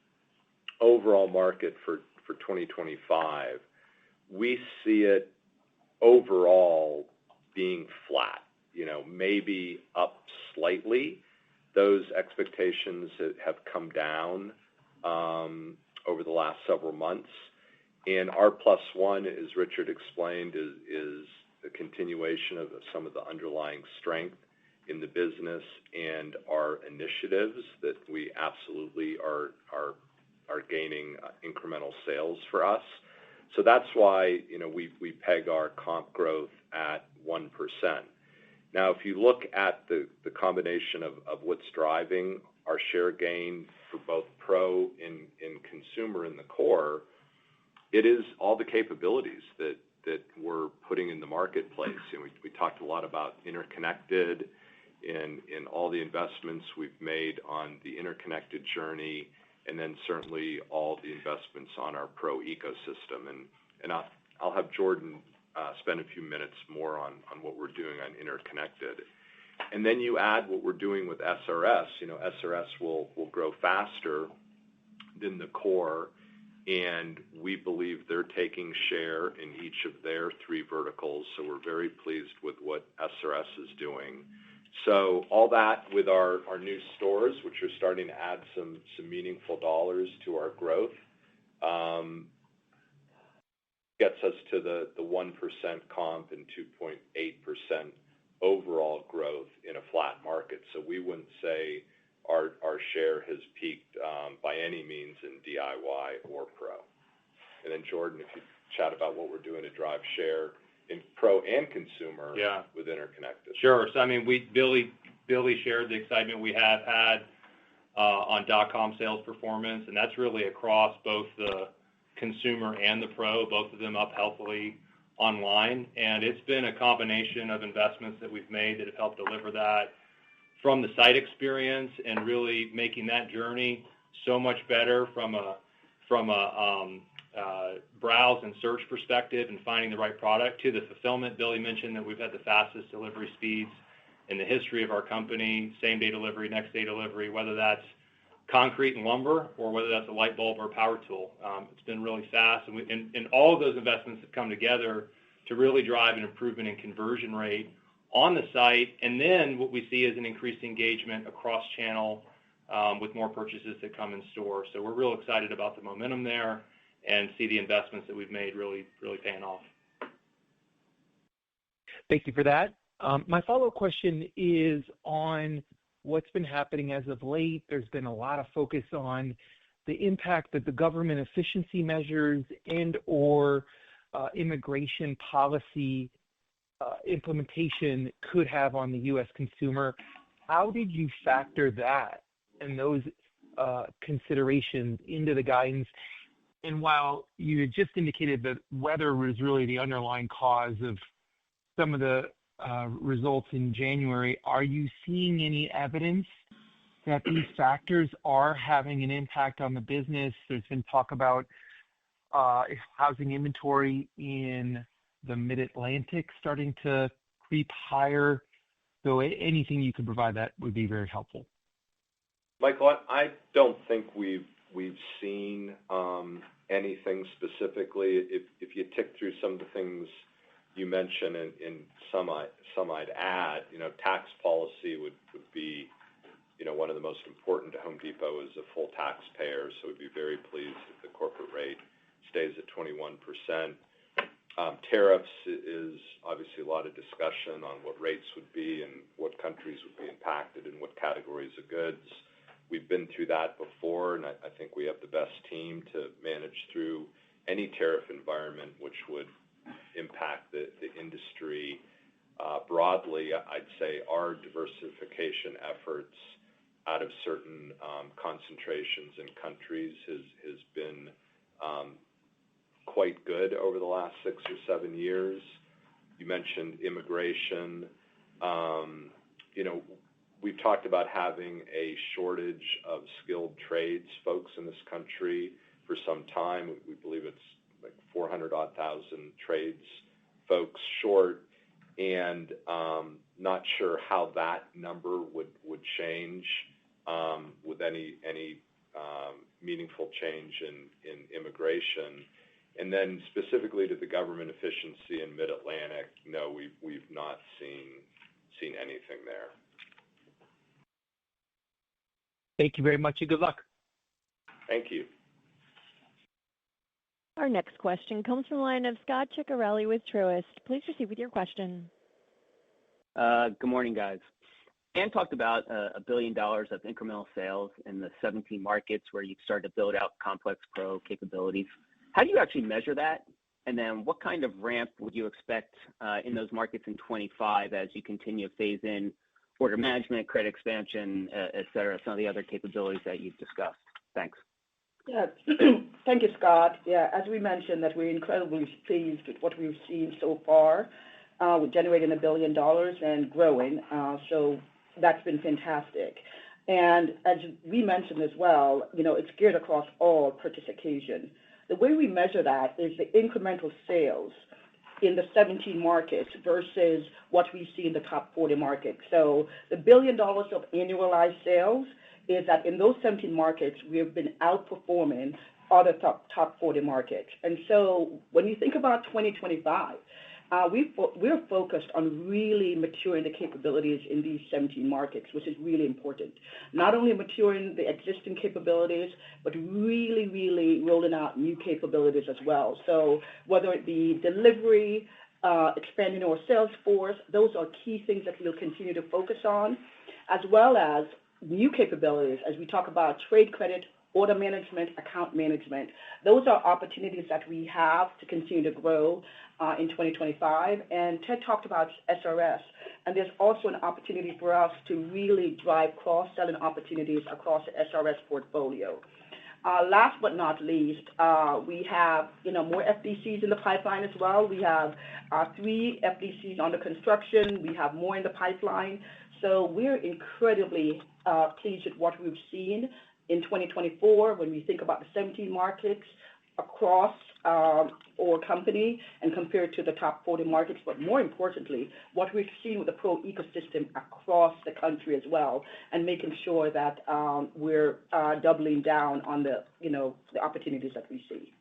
overall market for 2025, we see it overall being flat, maybe up slightly. Those expectations have come down over the last several months. And our +1, as Richard explained, is a continuation of some of the underlying strength in the business and our initiatives that we absolutely are gaining incremental sales for us. So that's why, we peg our comp growth at 1%. Now, if you look at the combination of what's driving our share gain for both pro and consumer in the core, it is all the capabilities that we're putting in the marketplace. And we talked a lot about interconnected and all the investments we've made on the interconnected journey and then certainly all the investments on our Pro ecosystem. And I'll have Jordan spend a few minutes more on what we're doing on Interconnected. And then you add what we're doing with SRS. SRS will grow faster than the core, and we believe they're taking share in each of their three verticals, so we're very pleased with what SRS is doing. So all that with our new stores, which are starting to add some meaningful dollars to our growth, gets us to the 1% comp and 2.8% overall growth in a flat market. So we wouldn't say our share has peaked by any means in DIY or Pro. And then Jordan, if you chat about what we're doing to drive share in Pro and consumer with Interconnected.
Sure. So, Billy shared the excitement we have had on .com sales performance, and that's really across both the consumer and the Pro, both of them up healthily online. And it's been a combination of investments that we've made that have helped deliver that, from the site experience and really making that journey so much better from a browse and search perspective and finding the right product, to the fulfillment. Billy mentioned that we've had the fastest delivery speeds in the history of our company, same-day delivery, next-day delivery, whether that's concrete and lumber or whether that's a light bulb or power tool. It's been really fast, and all of those investments have come together to really drive an improvement in conversion rate on the site. And then what we see is an increased engagement across channel with more purchases that come in store. So we're real excited about the momentum there and see the investments that we've made really paying off.
Thank you for that. My follow-up question is on what's been happening as of late. There's been a lot of focus on the impact that the government efficiency measures and or immigration policy implementation could have on the U.S. consumer. How did you factor that and those considerations into the guidance? And while you had just indicated that weather was really the underlying cause of some of the results in January, are you seeing any evidence that these factors are having an impact on the business? There's been talk about housing inventory in the Mid-Atlantic starting to creep higher. So anything you could provide that would be very helpful.
Michael, I don't think we've seen anything specifically. If you tick through some of the things you mentioned, and some I'd add, tax policy would be, one of the most important to Home Depot as a full taxpayer. So we'd be very pleased if the corporate rate stays at 21%. Tariffs is obviously a lot of discussion on what rates would be and what countries would be impacted and what categories of goods. We've been through that before, and I think we have the best team to manage through any tariff environment which would impact the industry. Broadly, I'd say our diversification efforts out of certain concentrations in countries has been quite good over the last 6 or 7 years. You mentioned immigration. We've talked about having a shortage of skilled trades folks in this country for some time. We believe it's like 400,000 trades folks short, and not sure how that number would change with any meaningful change in immigration. And then specifically to the government efficiency in Mid-Atlantic, no, we've not seen anything there.
Thank you very much, and good luck.
Thank you.
Our next question comes from the line of Scot Ciccarelli with Truist. Please proceed with your question.
Good morning, guys. Ann talked about $1 billion of incremental sales in the 17 markets where you've started to build out complex Pro capabilities. How do you actually measure that? And then what kind of ramp would you expect in those markets in 25 as you continue to phase in order management, credit expansion, et cetera, some of the other capabilities that you've discussed? Thanks.
Yeah, thank you, Scott. Yeah, as we mentioned, that we're incredibly pleased with what we've seen so far. We're generating $1 billion and growing, so that's been fantastic. And as we mentioned as well, it's geared across all purchase occasion. The way we measure that is the incremental sales in the 17 markets versus what we see in the top 40 markets. So the $1 billion of annualized sales is that in those 17 markets, we have been outperforming other top 40 markets. And so when you think about 2025, we're focused on really maturing the capabilities in these 17 markets, which is really important. Not only maturing the existing capabilities, but really, really rolling out new capabilities as well. So whether it be delivery, expanding our sales force, those are key things that we'll continue to focus on, as well as new capabilities as we talk about trade credit, order management, account management. Those are opportunities that we have to continue to grow in 2025. And Ted talked about SRS, and there's also an opportunity for us to really drive cross-selling opportunities across the SRS portfolio. Last but not least, we have more FDCs in the pipeline as well. We have 3 FDCs under construction. We have more in the pipeline. So we're incredibly pleased with what we've seen in 2024 when we think about the 17 markets across our company and compared to the top 40 markets, but more importantly, what we've seen with the Pro ecosystem across the country as well, and making sure that we're doubling down on the opportunities that we see.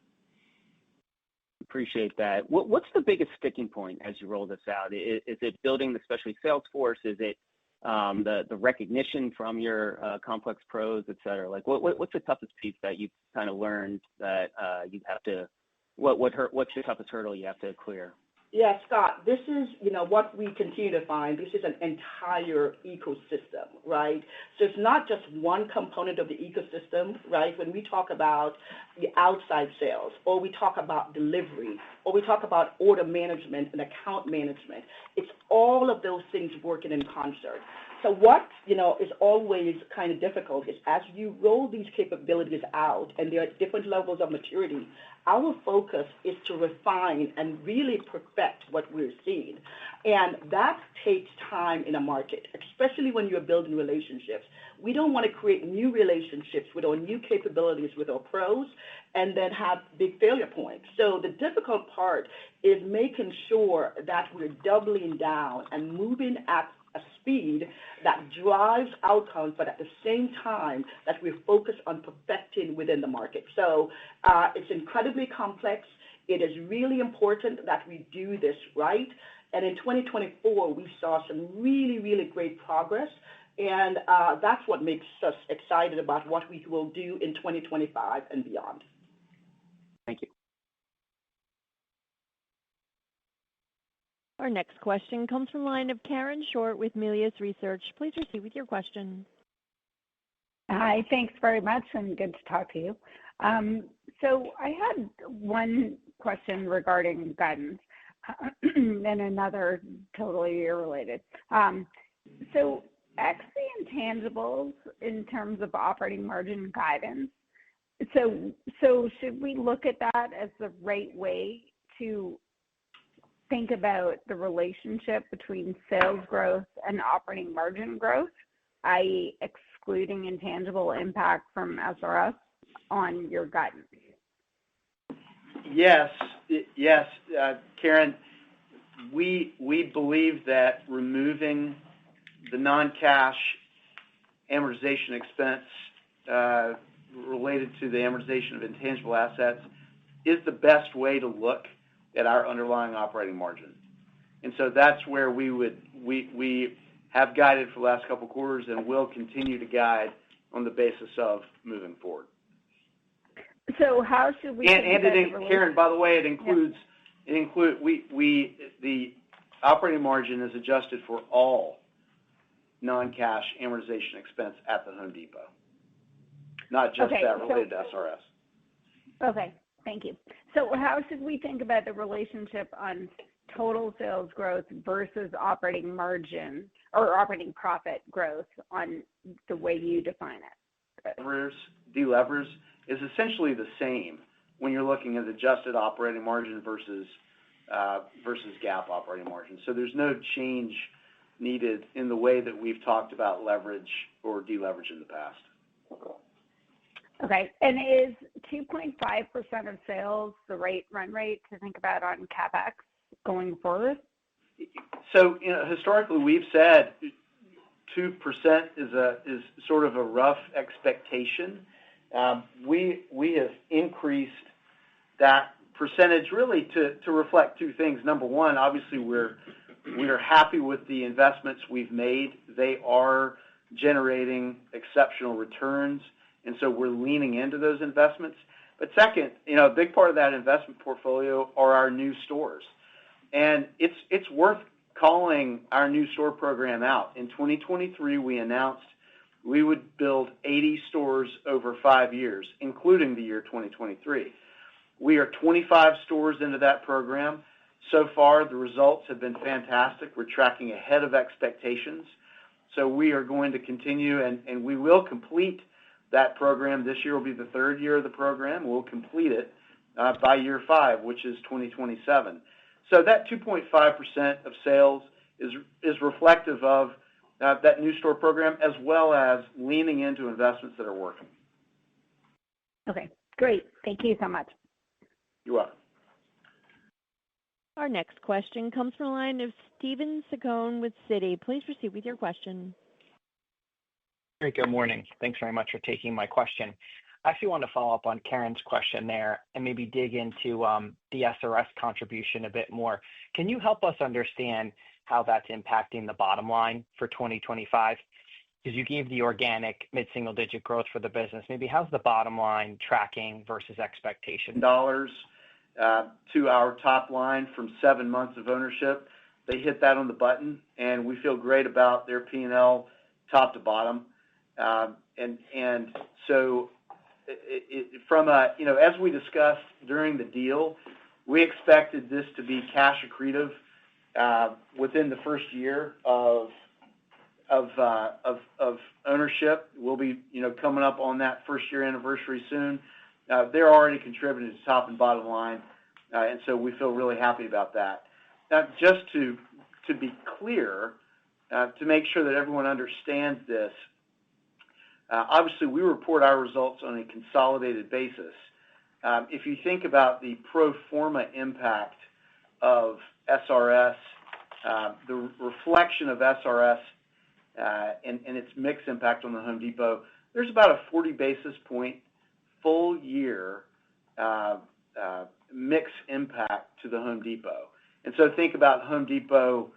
Appreciate that. What's the biggest sticking point as you roll this out? Is it building the specialty sales force? Is it the recognition from your complex pros, et cetera? Like, what's the toughest piece that you've kind of learned that you have to? What's the toughest hurdle you have to clear?
Yeah, Scott, this is, what we continue to find. This is an entire ecosystem, right? So it's not just one component of the ecosystem, right? When we talk about the outside sales, or we talk about delivery, or we talk about order management and account management, it's all of those things working in concert. So what, is always kind of difficult is as you roll these capabilities out and they're at different levels of maturity, our focus is to refine and really perfect what we're seeing. And that takes time in a market, especially when you're building relationships. We don't want to create new relationships with our new capabilities with our pros and then have big failure points. So the difficult part is making sure that we're doubling down and moving at a speed that drives outcomes, but at the same time that we're focused on perfecting within the market. So it's incredibly complex. It is really important that we do this right. And in 2024, we saw some really, really great progress. And that's what makes us excited about what we will do in 2025 and beyond.
Thank you.
Our next question comes from the line of Karen Short with Melius Research. Please proceed with your question.
Hi, thanks very much, and good to talk to you. So I had one question regarding guidance and another totally irrelated. So X the intangibles in terms of operating margin guidance. So should we look at that as the right way to think about the relationship between sales growth and operating margin growth, i.e. excluding intangible impact from SRS on your guidance?
Yes, Karen, we believe that removing the non-cash amortization expense related to the amortization of intangible assets is the best way to look at our underlying operating margin. And so that's where we have guided for the last couple of quarters and will continue to guide on the basis of moving forward.
So how should we?
Karen, by the way, the operating margin is adjusted for all non-cash amortization expense at the Home Depot, not just that related to SRS.
Okay. Thank you. So how should we think about the relationship on total sales growth versus operating margin or operating profit growth on the way you define it?
Delevers is essentially the same when you're looking at adjusted operating margin versus GAAP operating margin. So there's no change needed in the way that we've talked about leverage or deleverage in the past.
Okay. And is 2.5% of sales the right run rate to think about on CapEx going forward?
So, historically, we've said 2% is sort of a rough expectation. We have increased that percentage really to reflect two things. Number one, obviously, we are happy with the investments we've made. They are generating exceptional returns, and so we're leaning into those investments. But second, a big part of that investment portfolio are our new stores. And it's worth calling our new store program out. In 2023, we announced we would build 80 stores over 5 years, including the year 2023. We are 25 stores into that program. So far, the results have been fantastic. We're tracking ahead of expectations. So we are going to continue, and we will complete that program. This year will be the third year of the program. We'll complete it by year 5, which is 2027. So that 2.5% of sales is reflective of that new store program, as well as leaning into investments that are working.
Okay, great. Thank you so much.
You're welcome.
Our next question comes from the line of Steven Zaccone with Citi. Please proceed with your question.
Great. Good morning. Thanks very much for taking my question. I actually want to follow up on Karen's question there and maybe dig into the SRS contribution a bit more. Can you help us understand how that's impacting the bottom line for 2025? Because you gave the organic mid-single-digit growth for the business. Maybe how's the bottom line tracking versus expectations?
Dollars to our top line from 7 months of ownership. They hit that on the button, and we feel great about their P&L top to bottom. And so from as we discussed during the deal, we expected this to be cash accretive within the first year of ownership. We'll be coming up on that first year anniversary soon. They're already contributing to top and bottom line, and so we feel really happy about that. Now, just to be clear, to make sure that everyone understands this, obviously we report our results on a consolidated basis. If you think about the pro forma impact of SRS, the reflection of SRS and its mix impact on the Home Depot, there's about a 40 basis point full year mix impact to the Home Depot. And so think about Home Depot,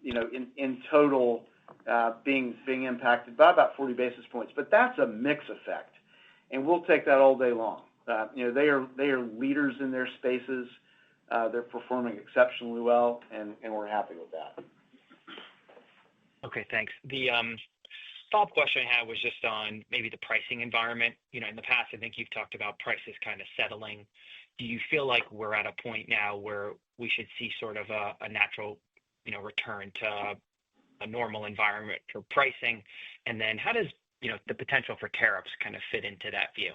in total being impacted by about 40 basis points. But that's a mix effect, and we'll take that all day long. They are leaders in their spaces. They're performing exceptionally well, and we're happy with that.
Okay, thanks. The follow-up question I had was just on maybe the pricing environment. In the past, I think you've talked about prices kind of settling. Do you feel like we're at a point now where we should see sort of a natural, return to a normal environment for pricing? And then how does, the potential for tariffs kind of fit into that view?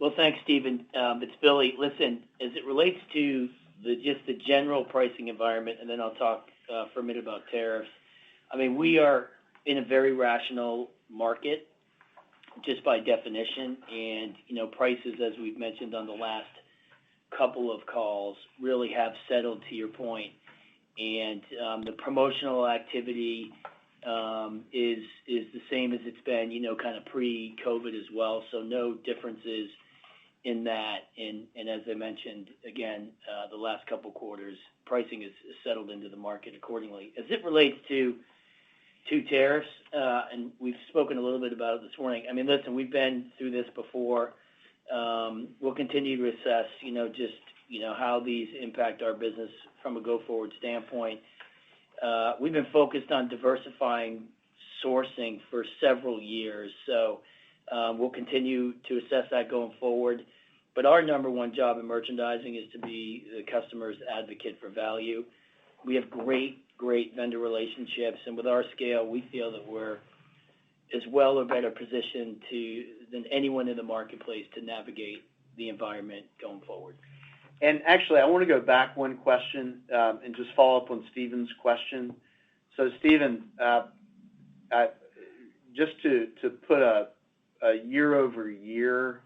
Well, thanks, Stephen. It's Billy. Listen, as it relates to just the general pricing environment, and then I'll talk for a minute about tariffs. I mean, we are in a very rational market, just by definition, and prices, as we've mentioned on the last couple of calls, really have settled, to your point. And the promotional activity is the same as it's been, kind of pre-COVID as well. So no differences in that. And as I mentioned, again, the last couple quarters, pricing is settled into the market accordingly. As it relates to tariffs, and we've spoken a little bit about it this morning. I mean, listen, we've been through this before. We'll continue to assess, how these impact our business from a go-forward standpoint. We've been focused on diversifying sourcing for several years, so we'll continue to assess that going forward. But our number one job in merchandising is to be the customer's advocate for value. We have great vendor relationships, and with our scale, we feel that we're as well or better positioned than anyone in the marketplace to navigate the environment going forward.
And actually, I want to go back one question and just follow up on Stephen's question. So, Stephen, just to put a year-over-year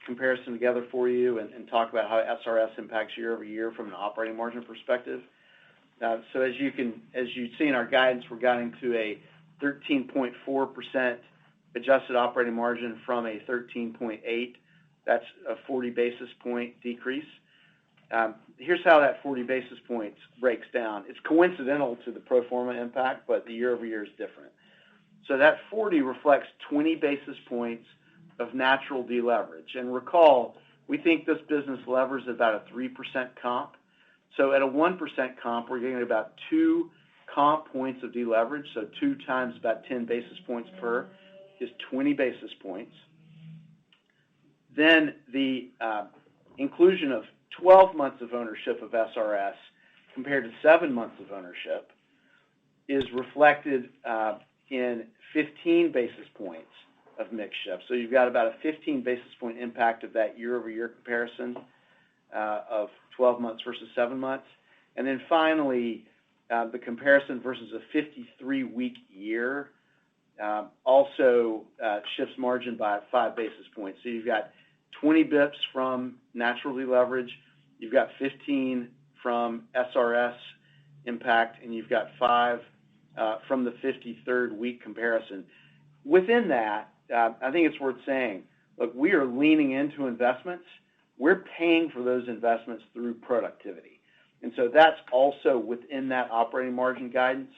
comparison together for you and talk about how SRS impacts year-over-year from an operating margin perspective. So as you see in our guidance, we're guiding to a 13.4% adjusted operating margin from a 13.8%. That's a 40 basis point decrease. Here's how that 40 basis points breaks down. It's coincidental to the pro forma impact, but the year-over-year is different. So that 40 reflects 20 basis points of natural deleverage. And recall, we think this business levers about a 3% comp. So at a 1% comp, we're getting about 2 comp points of deleverage. So 2 times about 10 basis points per is 20 basis points. Then the inclusion of 12 months of ownership of SRS compared to 7 months of ownership is reflected in 15 basis points of mix shift. So you've got about a 15 basis point impact of that year-over-year comparison of 12 months versus 7 months. And then finally, the comparison versus a 53-week year also shifts margin by 5 basis points. So you've got 20 bips from natural deleverage, you've got 15 from SRS impact, and you've got 5 from the 53rd week comparison. Within that, I think it's worth saying, look, we are leaning into investments. We're paying for those investments through productivity. And so that's also within that operating margin guidance.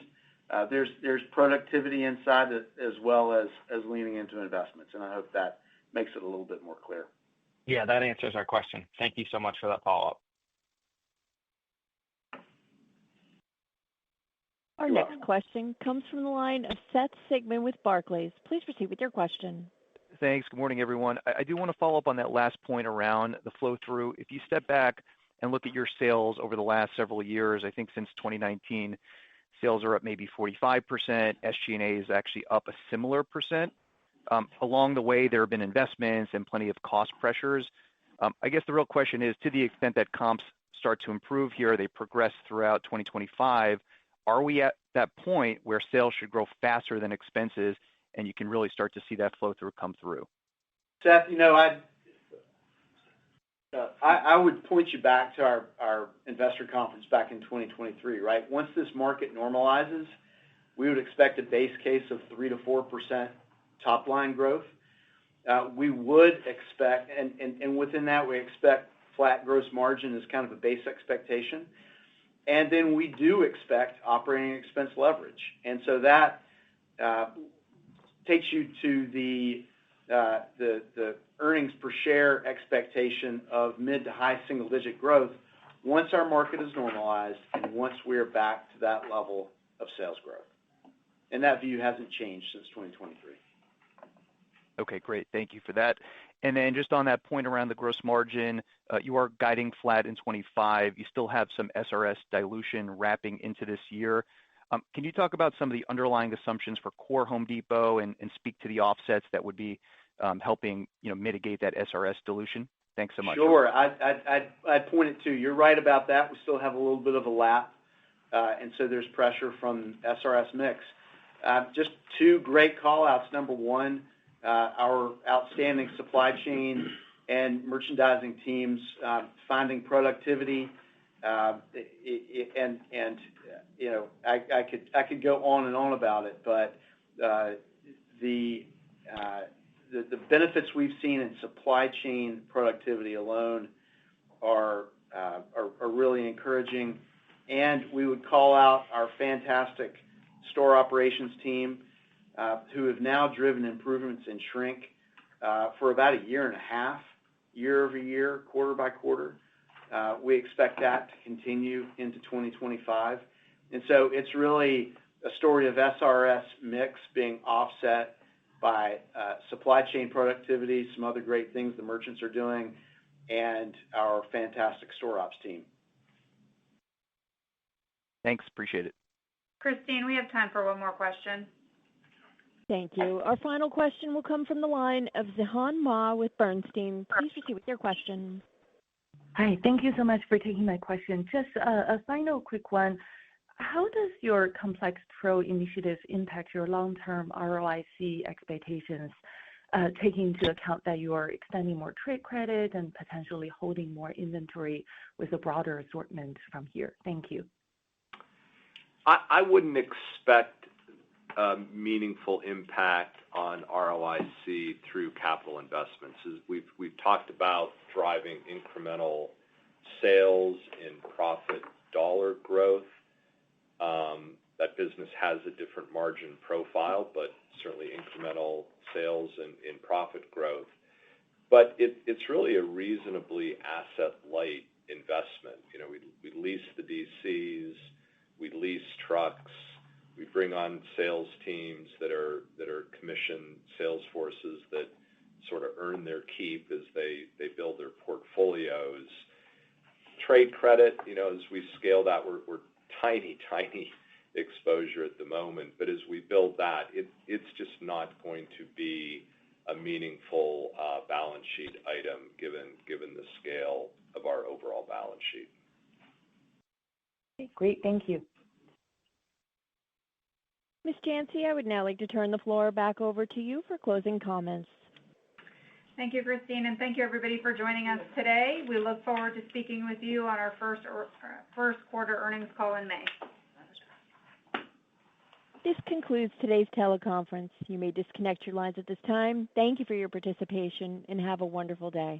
There's productivity inside it as well as leaning into investments, and I hope that makes it a little bit more clear.
Yeah, that answers our question. Thank you so much for that follow-up.
Our next question comes from the line of Seth Sigman with Barclays. Please proceed with your question.
Thanks. Good morning, everyone. I do want to follow up on that last point around the flow-through. If you step back and look at your sales over the last several years, I think since 2019, sales are up maybe 45%. SG&A is actually up a similar percent. Along the way, there have been investments and plenty of cost pressures. I guess the real question is, to the extent that comps start to improve here, they progress throughout 2025, are we at that point where sales should grow faster than expenses and you can really start to see that flow-through come through?
Seth, I would point you back to our investor conference back in 2023, right? Once this market normalizes, we would expect a base case of 3 to 4% top line growth. We would expect, and within that, we expect flat gross margin as kind of a base expectation. And then we do expect operating expense leverage. And so that takes you to the earnings per share expectation of mid to high single digit growth once our market is normalized and once we're back to that level of sales growth. And that view hasn't changed since 2023.
Okay, great. Thank you for that. And then just on that point around the gross margin, you are guiding flat in 25. You still have some SRS dilution wrapping into this year. Can you talk about some of the underlying assumptions for core Home Depot and speak to the offsets that would be helping mitigate that SRS dilution? Thanks so much.
Sure. I'd point it to, you're right about that. We still have a little bit of a lap, and so there's pressure from SRS mix. Just 2 great call-outs. Number one, our outstanding supply chain and merchandising teams finding productivity, and I could go on and on about it, but the benefits we've seen in supply chain productivity alone are really encouraging. And we would call out our fantastic store operations team, who have now driven improvements in shrink for about a year and a half, year over year, quarter by quarter. We expect that to continue into 2025. And so it's really a story of SRS mix being offset by supply chain productivity, some other great things the merchants are doing, and our fantastic store ops team.
Thanks. Appreciate it.
Christine, we have time for one more question.
Thank you. Our final question will come from the line of Zihan Ma with Bernstein. Please proceed with your question.
Hi, thank you so much for taking my question. Just a final quick one. How does your Complex Pro initiative impact your long-term ROIC expectations, taking into account that you are extending more trade credit and potentially holding more inventory with a broader assortment from here? Thank you.
I wouldn't expect a meaningful impact on ROIC through capital investments. As we've talked about driving incremental sales and profit dollar growth. That business has a different margin profile, but certainly incremental sales and profit growth. But it's really a reasonably asset-light investment. You know, we lease the DCs, we lease trucks, we bring on sales teams that are commissioned sales forces that sort of earn their keep as they build their portfolios. Trade credit, you know, as we scale that, we're tiny exposure at the moment, but as we build that, it's just not going to be a meaningful balance sheet item given the scale of our overall balance sheet.
Okay, great, thank you.
Ms. Janci, I would now like to turn the floor back over to you for closing comments.
Thank you, Christine, and thank you everybody for joining us today. We look forward to speaking with you on our first quarter earnings call in May.
This concludes today's teleconference. You may disconnect your lines at this time. Thank you for your participation and have a wonderful day.